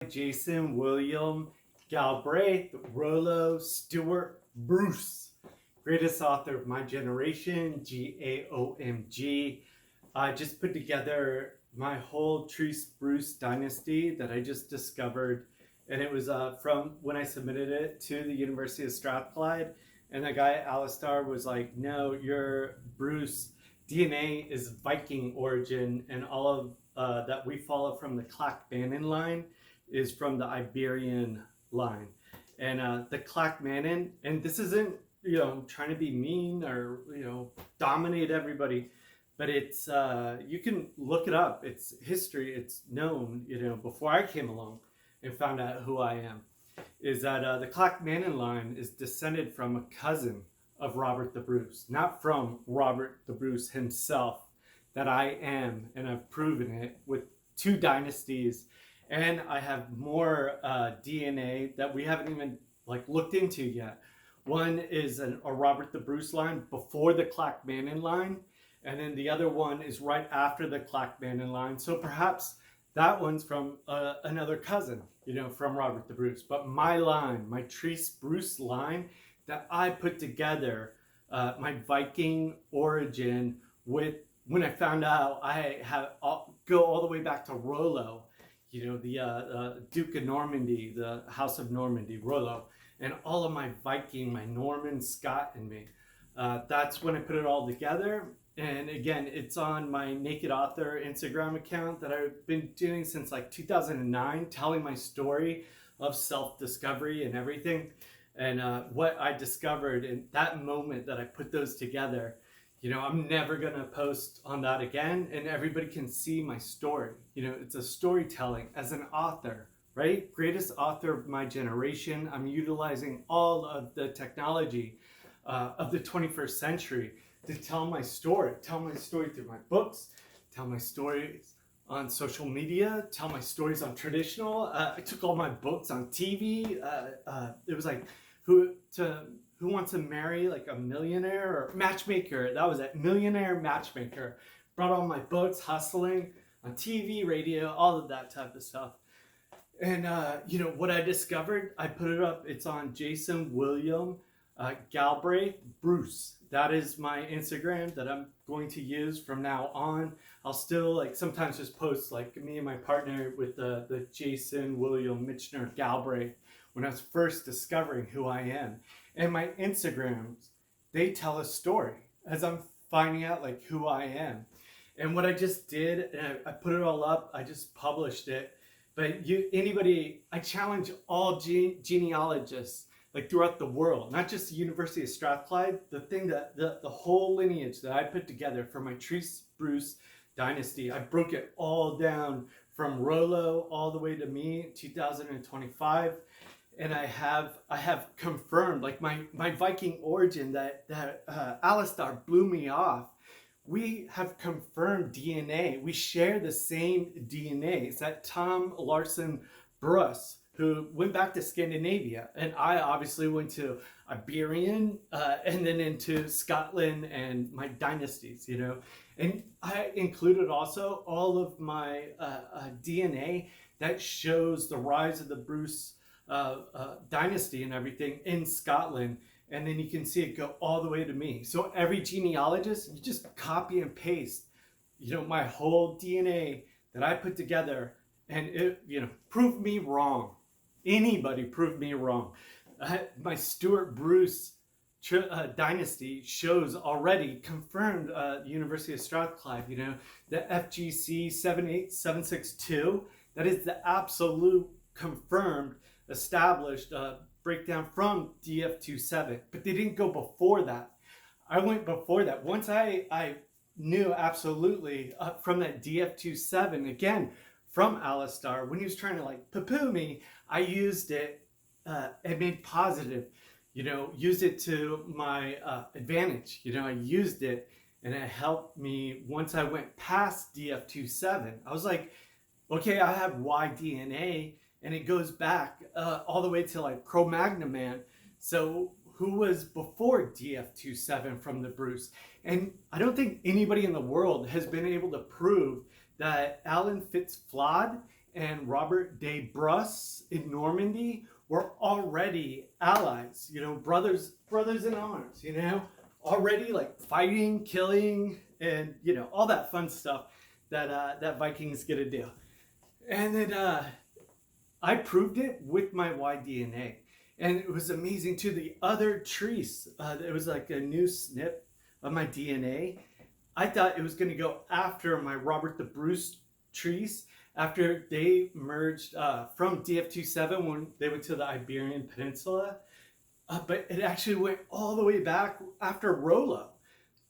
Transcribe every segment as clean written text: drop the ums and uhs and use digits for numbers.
William Galbraith Rollo Stuart Bruce, greatest author of my generation, GAOMG. I just put together my whole Trees Bruce dynasty that I just discovered, and it was from when I submitted it to the University of Strathclyde, and the guy Alistair was like, "No, your Bruce DNA is Viking origin, and all of that we follow from the Clackmannan line is from the Iberian line." And the Clackmannan, and this isn't, trying to be mean or, dominate everybody, but it's, you can look it up. It's history. It's known, before I came along and found out who I am, is that the Clackmannan line is descended from a cousin of Robert the Bruce, not from Robert the Bruce himself, that I am, and I've proven it with 2 dynasties. And I have more DNA that we haven't even looked into yet. One is a Robert the Bruce line before the Clackmannan line, and then the other one is right after the Clackmannan line. So perhaps that one's from another cousin, from Robert the Bruce. But my line, my Trees Bruce line that I put together, my Viking origin with, when I found out I go all the way back to Rollo, the Duke of Normandy, the House of Normandy, Rollo, and all of my Viking, my Norman-Scot in me. That's when I put it all together. And again, it's on my Naked Author Instagram account that I've been doing since 2009, telling my story of self-discovery and everything. And what I discovered in that moment that I put those together, I'm never going to post on that again, and everybody can see my story. It's a storytelling as an author, right? Greatest author of my generation. I'm utilizing all of the technology of the 21st century to tell my story through my books, tell my stories on social media, tell my stories on traditional. I took all my books on TV. It was like, Who Wants to Marry a Millionaire, or Matchmaker. That was it, Millionaire Matchmaker. Brought all my books, hustling on TV, radio, all of that type of stuff. And what I discovered, I put it up. It's on William Galbraith Bruce. That is my Instagram that I'm going to use from now on. I'll still sometimes just post me and my partner with the Jason William Mitchner Galbraith when I was first discovering who I am. And my Instagrams, they tell a story as I'm finding out who I am. And what I just did, and I put it all up, I just published it. But I challenge all genealogists throughout the world, not just the University of Strathclyde, the whole lineage that I put together for my Trees Bruce dynasty. I broke it all down from Rollo all the way to me, 2025. And I have confirmed my Viking origin that Alistair blew me off. We have confirmed DNA. We share the same DNA. It's that Tom Larson Bruce, who went back to Scandinavia, and I obviously went to Iberian and then into Scotland and my dynasties, And I included also all of my DNA that shows the rise of the Bruce dynasty and everything in Scotland, and then you can see it go all the way to me. So every genealogist, you just copy and paste, my whole DNA that I put together, and it, prove me wrong. Anybody prove me wrong. My Stuart Bruce dynasty shows already confirmed University of Strathclyde, the FGC 78762. That is the absolute confirmed established breakdown from DF27, but they didn't go before that. I went before that. Once I knew absolutely from that DF27, again, from Alistair, when he was trying to poo-poo me, I used it and made positive, used it to my advantage. I used it, and it helped me once I went past DF27. I was like, okay, I have Y-DNA, and it goes back all the way to Cro-Magnon man. So who was before DF27 from the Bruce? And I don't think anybody in the world has been able to prove that Alan Fitzflod and Robert de Bruce in Normandy were already allies, brothers in arms, already like fighting, killing, and all that fun stuff that Vikings get to do. And then I proved it with my Y-DNA. And it was amazing too. The other trees, it was like a new snip of my DNA. I thought it was going to go after my Robert the Bruce trees after they merged from DF27 when they went to the Iberian Peninsula. But it actually went all the way back after Rollo.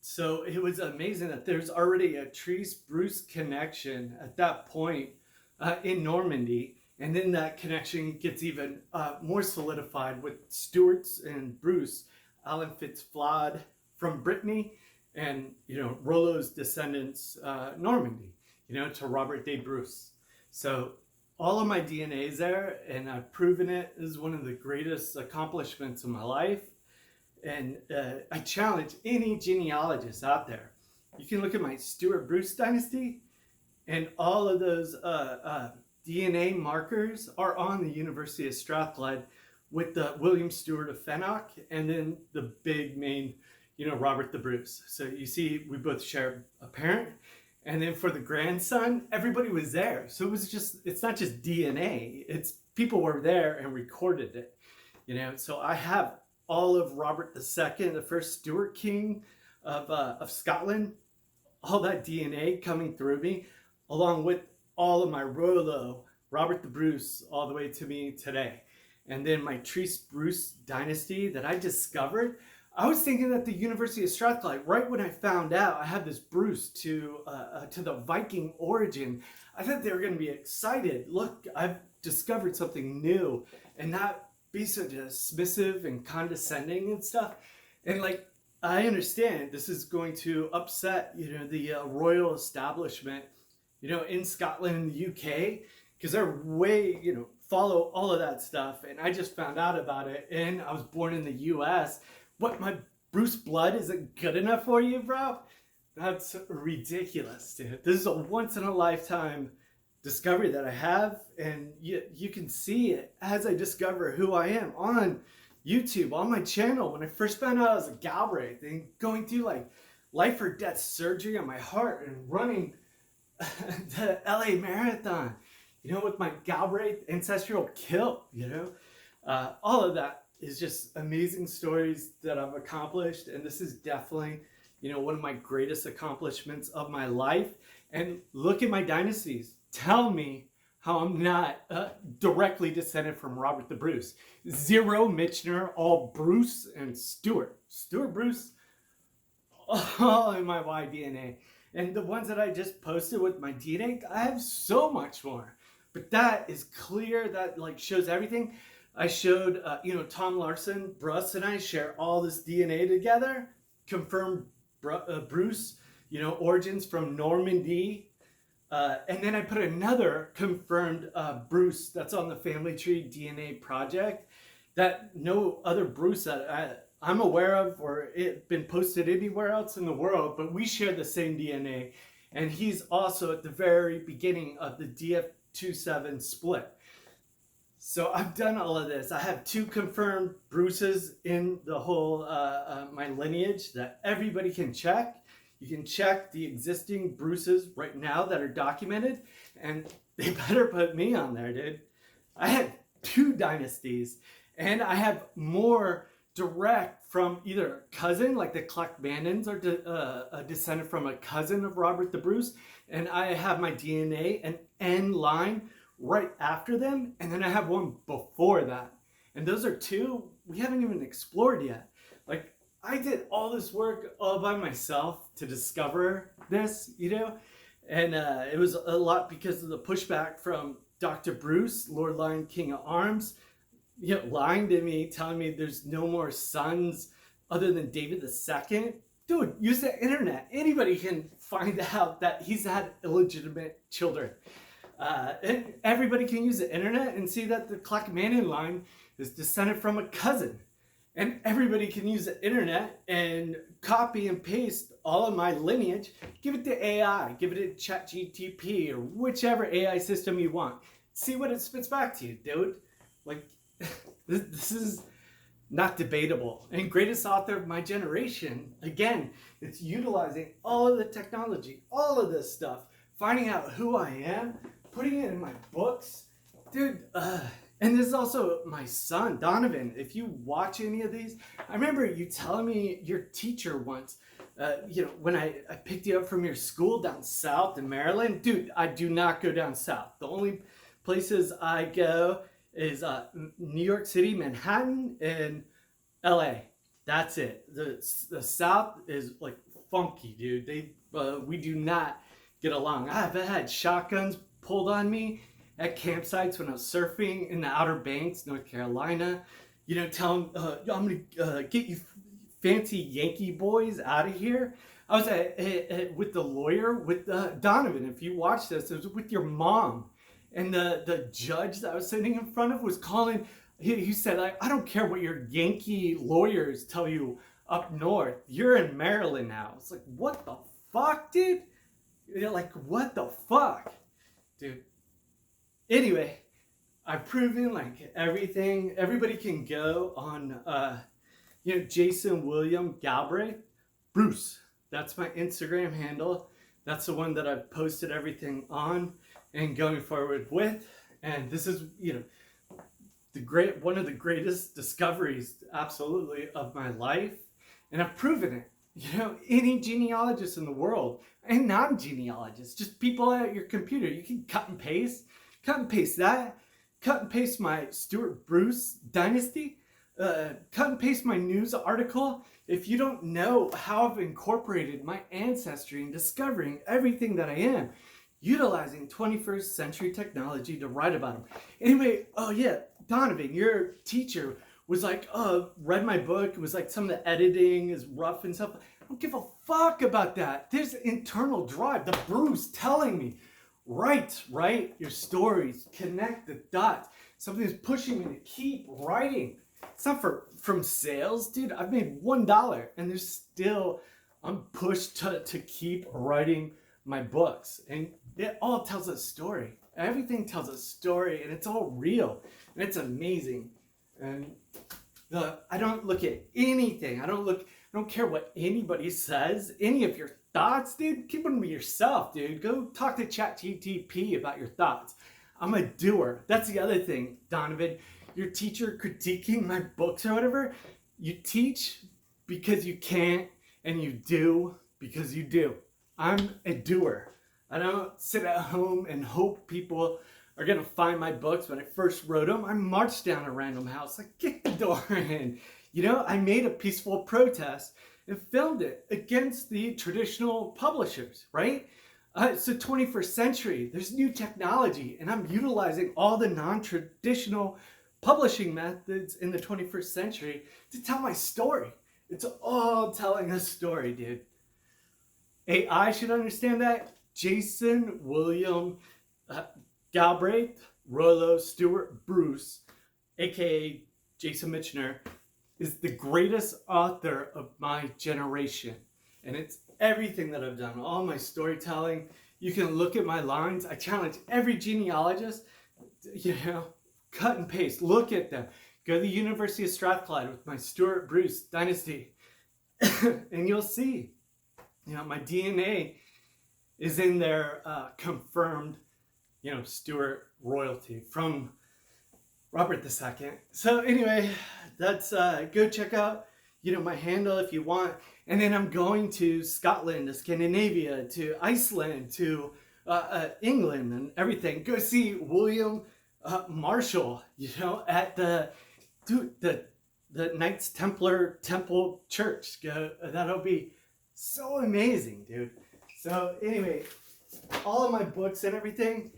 So it was amazing that there's already a Trees-Bruce connection at that point in Normandy. And then that connection gets even more solidified with Stuarts and Bruce, Alan Fitzflawd from Brittany, and Rollo's descendants, Normandy, to Robert de Bruce. So all of my DNA is there, and I've proven it is one of the greatest accomplishments of my life. And I challenge any genealogist out there. You can look at my Stuart Bruce dynasty, and all of those DNA markers are on the University of Strathclyde with the William Stewart of Fennock, and then the big main, Robert the Bruce. So you see, we both share a parent. And then for the grandson, everybody was there. So it's not just DNA, it's people were there and recorded it, So I have all of Robert II, the first Stuart king of Scotland, all that DNA coming through me, along with all of my Rollo, Robert the Bruce, all the way to me today. And then my Trees-Bruce dynasty that I discovered, I was thinking that the University of Strathclyde, right when I found out I had this Bruce to the Viking origin, I thought they were going to be excited. Look, I've discovered something new, and not be so dismissive and condescending and stuff. And I understand this is going to upset, the royal establishment, in Scotland and the UK, because they're way, follow all of that stuff. And I just found out about it, and I was born in the US. What, my Bruce blood isn't good enough for you, bro? That's ridiculous, dude. This is a once-in-a-lifetime discovery that I have, and you can see it as I discover who I am on YouTube, on my channel. When I first found out I was a Galbraith, and going through life or death surgery on my heart and running the LA Marathon, with my Galbraith ancestral kilt, all of that is just amazing stories that I've accomplished. And this is definitely, one of my greatest accomplishments of my life. And look at my dynasties. Tell me how I'm not directly descended from Robert the Bruce. 0 Michener, all Bruce and Stuart. Stuart Bruce, all in my Y-DNA. And the ones that I just posted with my DNA, I have so much more. But that is clear, that shows everything. I showed, Tom Larson, Bruce, and I share all this DNA together. Confirmed Bruce, origins from Normandy. And then I put another confirmed Bruce that's on the Family Tree DNA project that no other Bruce that I'm aware of or it been posted anywhere else in the world, but we share the same DNA. And he's also at the very beginning of the DF27 split. So I've done all of this. I have 2 confirmed Bruces in the whole my lineage that everybody can check. You can check the existing Bruces right now that are documented, and they better put me on there, dude. I have 2 dynasties, and I have more direct from either a cousin, like the Clackmannans are a descendant from a cousin of Robert the Bruce, and I have my DNA an N line right after them, and then I have one before that. And those are 2 we haven't even explored yet. I did all this work all by myself to discover this, and it was a lot because of the pushback from Dr. Bruce, Lord Lion King of Arms, lying to me, telling me there's no more sons other than David II. Dude, use the internet. Anybody can find out that he's had illegitimate children. And everybody can use the internet and see that the Clackmannan line is descended from a cousin. And everybody can use the internet and copy and paste all of my lineage, give it to AI, give it to ChatGPT or whichever AI system you want. see what it spits back to you, dude. Like, this is not debatable. And greatest author of my generation, again, it's utilizing all of the technology, all of this stuff, finding out who I am, putting it in my books. Dude, and this is also my son, Donovan. If you watch any of these, I remember you telling me your teacher once, when I picked you up from your school down south in Maryland. Dude, I do not go down south. The only places I go is New York City, Manhattan, and LA. That's it. The South is like funky, dude. We do not get along. I've had shotguns pulled on me at campsites when I was surfing in the Outer Banks, North Carolina. Tell them, I'm gonna get you fancy Yankee boys out of here. I was with the lawyer, with Donovan. If you watch this, it was with your mom. And the judge that I was sitting in front of was calling, he said, I don't care what your Yankee lawyers tell you up north. You're in Maryland now. It's like, what the fuck, dude? Like, what the fuck? Dude. Anyway, I've proven like everything. Everybody can go on, Jason William Galbraith Bruce. That's my Instagram handle. That's the one that I've posted everything on and going forward with. And this is, one of the greatest discoveries, absolutely, of my life. And I've proven it. Any genealogist in the world, and non-genealogists, just people at your computer, you can cut and paste that, cut and paste my Stuart Bruce Dynasty, cut and paste my news article. If you don't know how I've incorporated my ancestry and discovering everything that I am, utilizing 21st century technology to write about them. Anyway, oh yeah, Donovan, your teacher was like, read my book. It was like some of the editing is rough and stuff. I don't give a fuck about that. There's internal drive. The Bruce telling me, write your stories, connect the dots. Something's pushing me to keep writing. It's not from sales, dude. I've made $1 and there's still, I'm pushed to keep writing my books. And it all tells a story. Everything tells a story and it's all real. And it's amazing. And I don't look at anything. I don't care what anybody says. Any of your thoughts, dude, keep them to yourself, dude. Go talk to ChatGPT about your thoughts. I'm a doer. That's the other thing, Donovan. Your teacher critiquing my books or whatever, you teach because you can't, and you do because you do. I'm a doer. I don't sit at home and hope people are gonna find my books. When I first wrote them, I marched down a random house, like, kick the door in. I made a peaceful protest and filmed it against the traditional publishers, right? It's the 21st century. There's new technology, and I'm utilizing all the non-traditional publishing methods in the 21st century to tell my story. It's all telling a story, dude. AI should understand that. Jason William Galbraith Rollo Stuart Bruce, aka Jason Michener, is the greatest author of my generation. And it's everything that I've done, all my storytelling. You can look at my lines. I challenge every genealogist, cut and paste, look at them. Go to the University of Strathclyde with my Stuart Bruce Dynasty, and you'll see, my DNA is in there, confirmed, Stuart royalty from Robert II. So anyway, that's, go check out, my handle if you want. And then I'm going to Scotland, to Scandinavia, to Iceland, to England and everything. Go see William Marshall, at the Knights Templar Temple Church. That'll be so amazing, dude. So anyway, all of my books and everything,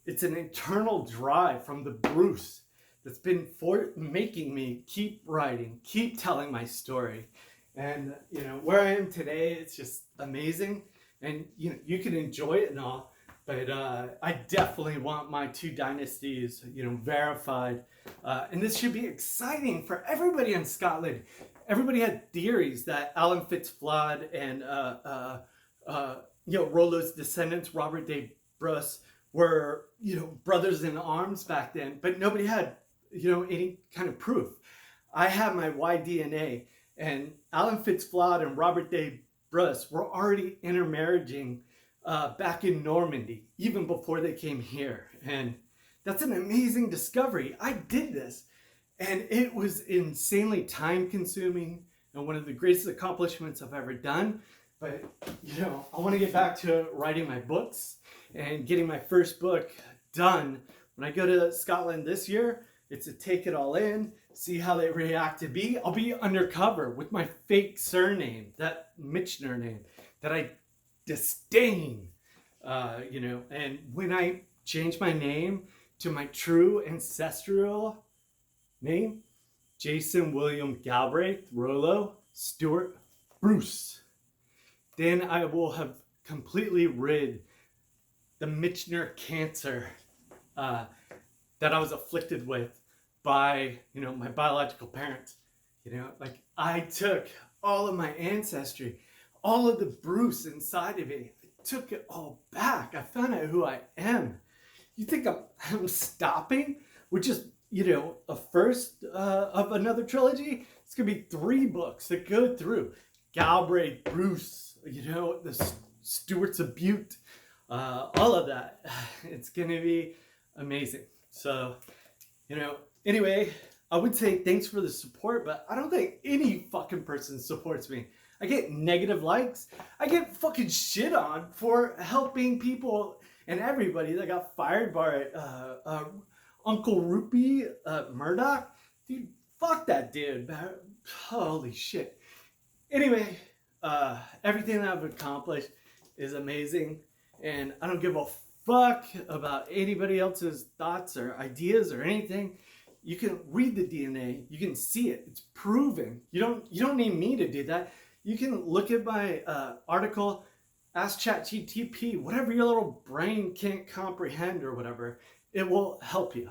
it's an internal drive from the Bruce that's been making me keep writing, keep telling my story. And, where I am today, it's just amazing. And, you can enjoy it and all. But I definitely want my 2 dynasties, verified. And this should be exciting for everybody in Scotland. Everybody had theories that Alan Fitzflood and Rollo's descendants, Robert Bruce were, brothers in arms back then, but nobody had, any kind of proof. I have my Y-DNA, and Alan Fitzflaud and Robert Bruce were already intermarrying back in Normandy, even before they came here. And that's an amazing discovery. I did this, and it was insanely time consuming and one of the greatest accomplishments I've ever done. But, I want to get back to writing my books and getting my first book done. When I go to Scotland this year, it's to take it all in, see how they react to me. I'll be undercover with my fake surname, that Michener name, that I disdain, and when I change my name to my true ancestral name, Jason William Galbraith Rollo Stuart Bruce, then I will have completely rid the Michener cancer that I was afflicted with by, my biological parents. I took all of my ancestry, all of the Bruce inside of me. I took it all back. I found out who I am. You think I'm stopping with just, a first of another trilogy? It's going to be 3 books that go through Galbraith, Bruce, the Stuarts of Butte, all of that. It's going to be amazing. So, anyway, I would say thanks for the support, but I don't think any fucking person supports me. I get negative likes. I get fucking shit on for helping people and everybody that got fired by Uncle Rupee Murdoch. Dude, fuck that dude. Holy shit. Anyway, everything that I've accomplished is amazing, and I don't give a fuck about anybody else's thoughts or ideas or anything. You can read the DNA. You can see it. It's proven. You don't need me to do that. You can look at my article, ask ChatGPT, whatever your little brain can't comprehend or whatever. It will help you,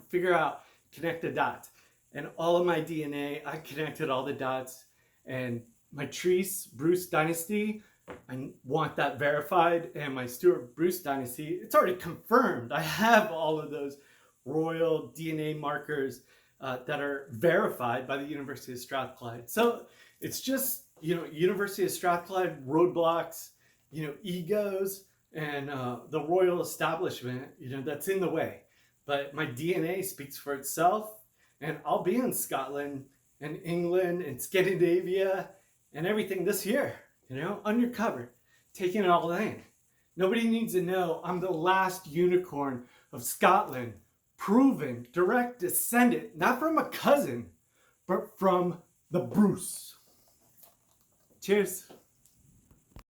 figure out, connect the dots. And all of my DNA, I connected all the dots. And my Treese Bruce Dynasty, I want that verified. And my Stuart Bruce Dynasty, it's already confirmed. I have all of those royal DNA markers that are verified by the University of Strathclyde. So it's just, University of Strathclyde roadblocks, egos, and the royal establishment, that's in the way. But my DNA speaks for itself, and I'll be in Scotland and England and Scandinavia and everything this year, undercover, taking it all in. Nobody needs to know I'm the last unicorn of Scotland, proven direct descendant, not from a cousin, but from the Bruce. Cheers.